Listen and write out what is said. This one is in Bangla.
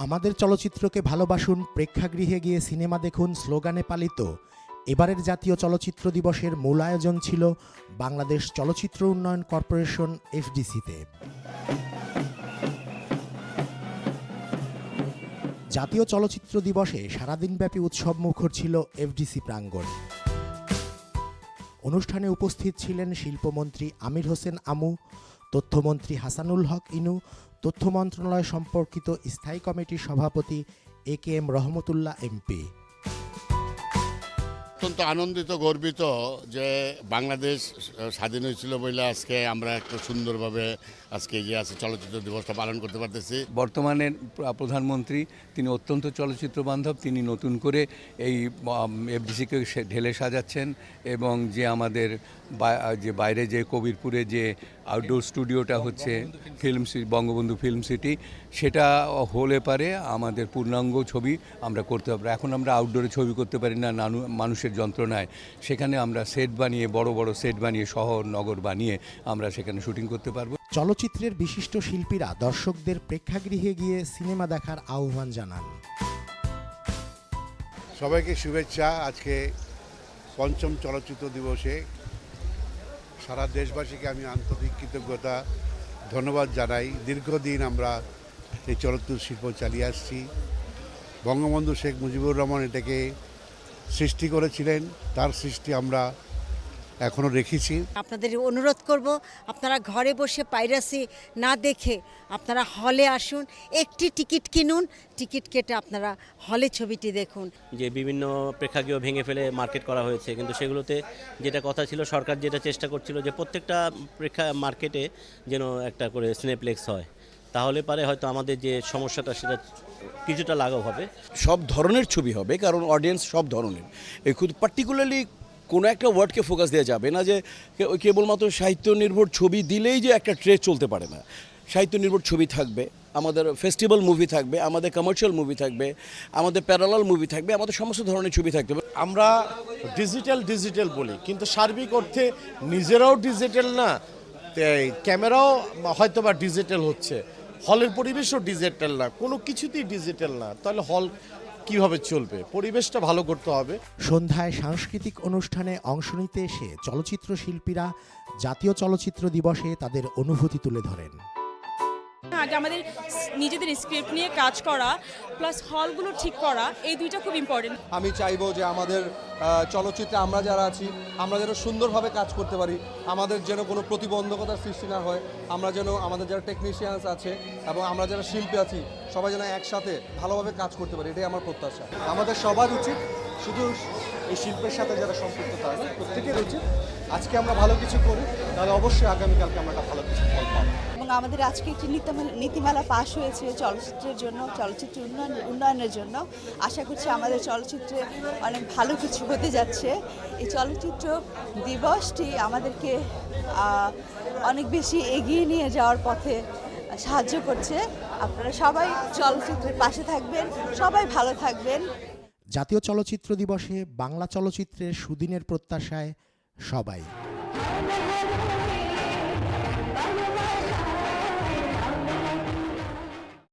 আমাদের চলচ্চিত্রকে ভালোবাসুন, প্রেক্ষাগৃহে গিয়ে সিনেমা দেখুন স্লোগানে পালিত এবারের জাতীয় চলচ্চিত্র দিবসের মূল আয়োজন ছিল বাংলাদেশ চলচ্চিত্র উন্নয়ন কর্পোরেশন এফডিসিতে। জাতীয় চলচ্চিত্র দিবসে সারাদিনব্যাপী উৎসব মুখর ছিল এফডিসি প্রাঙ্গণ। অনুষ্ঠানে উপস্থিত ছিলেন শিল্পমন্ত্রী আমির হোসেন আমু, তথ্যমন্ত্রী হাসানুল হক ইনু, তথ্য মন্ত্রণালয় সম্পর্কিত স্থায়ী কমিটির সভাপতি AKM রহমতুল্লাহ এমপি। অত্যন্ত আনন্দিত, গর্বিত যে বাংলাদেশ স্বাধীন হয়েছিল বলে আজকে আমরা একটু সুন্দরভাবে আজকে যে আছে চলচ্চিত্র দিবসটা পালন করতে পারতেছি। বর্তমানের প্রধানমন্ত্রী তিনি অত্যন্ত চলচ্চিত্র বান্ধব, তিনি নতুন করে এই এফডিসিকে ঢেলে সাজাচ্ছেন এবং যে আমাদের যে বাইরে যে কবিরপুরে যে আউটডোর স্টুডিওটা হচ্ছে বঙ্গবন্ধু ফিল্ম সিটি, সেটা হলে পারে আমাদের পূর্ণাঙ্গ ছবি আমরা করতে পারবো। এখন আমরা আউটডোরে ছবি করতে পারি না মানুষের যন্ত্রণায়, সেখানে আমরা সেট বানিয়ে বড় বড় সেট বানিয়ে শহর নগর বানিয়ে আমরা সেখানে শুটিং করতে পারবো। চলচ্চিত্রের বিশিষ্ট শিল্পীরা দর্শকদের প্রেক্ষাগৃহে গিয়ে সিনেমা দেখার আহ্বান জানান। সবাইকে শুভেচ্ছা। আজকে পঞ্চম চলচ্চিত্র দিবসে সারা দেশবাসীকে আমি আন্তরিক কৃতজ্ঞতা ধন্যবাদ জানাই। দীর্ঘদিন আমরা এই চলচ্চিত্র শিল্প চালিয়ে আসছি। বঙ্গবন্ধু শেখ মুজিবুর রহমান এটাকে সৃষ্টি করেছিলেন, তার সৃষ্টি আমরা এখনও রেখেছি। আপনাদের অনুরোধ করব, আপনারা ঘরে বসে পাইরেসি না দেখে আপনারা হলে আসুন, একটি টিকিট কিনুন, টিকিট কেটে আপনারা হলে ছবিটি দেখুন। যে বিভিন্ন প্রেক্ষাগৃহ ভেঙে ফেলে মার্কেট করা হয়েছে, কিন্তু সেগুলোতে যেটা কথা ছিল, সরকার যেটা চেষ্টা করছিল যে প্রত্যেকটা মার্কেটে যেন একটা করে সিনেপ্লেক্স হয়, তাহলে পারে হয়তো আমাদের যে সমস্যাটা সেটা কিছুটা লাঘব হবে। সব ধরনের ছবি হবে, কারণ অডিয়েন্স সব ধরনের। এই খুব পার্টিকুলারলি কোনো একটা ওয়ার্ডকে ফোকাস দেওয়া যাবে না যে কেবলমাত্র সাহিত্য নির্ভর ছবি দিলেই যে একটা ট্রেড চলতে পারে না। সাহিত্য নির্ভর ছবি থাকবে, আমাদের ফেস্টিভ্যাল মুভি থাকবে, আমাদের কমার্শিয়াল মুভি থাকবে, আমাদের প্যারালাল মুভি থাকবে, আমাদের সমস্ত ধরনের ছবি থাকবে। আমরা ডিজিটাল বলি, কিন্তু সার্বিক অর্থে নিজেরাও ডিজিটাল না, ক্যামেরাও হয়তো বা ডিজিটাল হচ্ছে, হলের পরিবেশও ডিজিটাল না, কোনো কিছুতেই ডিজিটাল না। তাহলে হল কিভাবে চলবে? পরিবেশটা ভালো করতে হবে। সন্ধ্যায় সাংস্কৃতিক অনুষ্ঠানে অংশ নিতে এসে চলচ্চিত্র শিল্পীরা জাতীয় চলচ্চিত্র দিবসে তাদের অনুভূতি তুলে ধরেন। আগে আমাদের নিজেদের স্ক্রিপ্ট নিয়ে কাজ করা প্লাস হলগুলো ঠিক করা, এই দুইটা খুব ইম্পর্টেন্ট। আমি চাইবো যে আমাদের চলচ্চিত্রে আমরা যারা আছি আমরা যেন সুন্দরভাবে কাজ করতে পারি, আমাদের যেন কোনো প্রতিবন্ধকতার সৃষ্টি না হয়, আমরা যেন আমাদের যারা টেকনিশিয়ানস আছে এবং আমরা যারা শিল্পী আছি সবাই যেন একসাথে ভালোভাবে কাজ করতে পারি, এটাই আমার প্রত্যাশা। আমাদের সবার উচিত, শুধু এই শিল্পের সাথে যারা সম্পৃক্ত তা না, প্রত্যেকের উচিত আজকে আমরা ভালো কিছু করি, তাহলে অবশ্যই আগামীকালকে আমরা একটা ভালো কিছু ফল পাবো। এবং আমাদের আজকে একটি নীতিমালা পাশ হয়েছে চলচ্চিত্রের জন্য, চলচ্চিত্র উন্নয়নের জন্য। আশা করছি আমাদের চলচ্চিত্রে অনেক ভালো কিছু হতে যাচ্ছে। এই চলচ্চিত্র দিবসটি আমাদেরকে অনেক বেশি এগিয়ে নিয়ে যাওয়ার পথে সাহায্য করছে। আপনারা সবাই চলচ্চিত্রের পাশে থাকবেন, সবাই ভালো থাকবেন। জাতীয় চলচ্চিত্র দিবসে বাংলা চলচ্চিত্রের সুদিনের প্রত্যাশায় সবাই।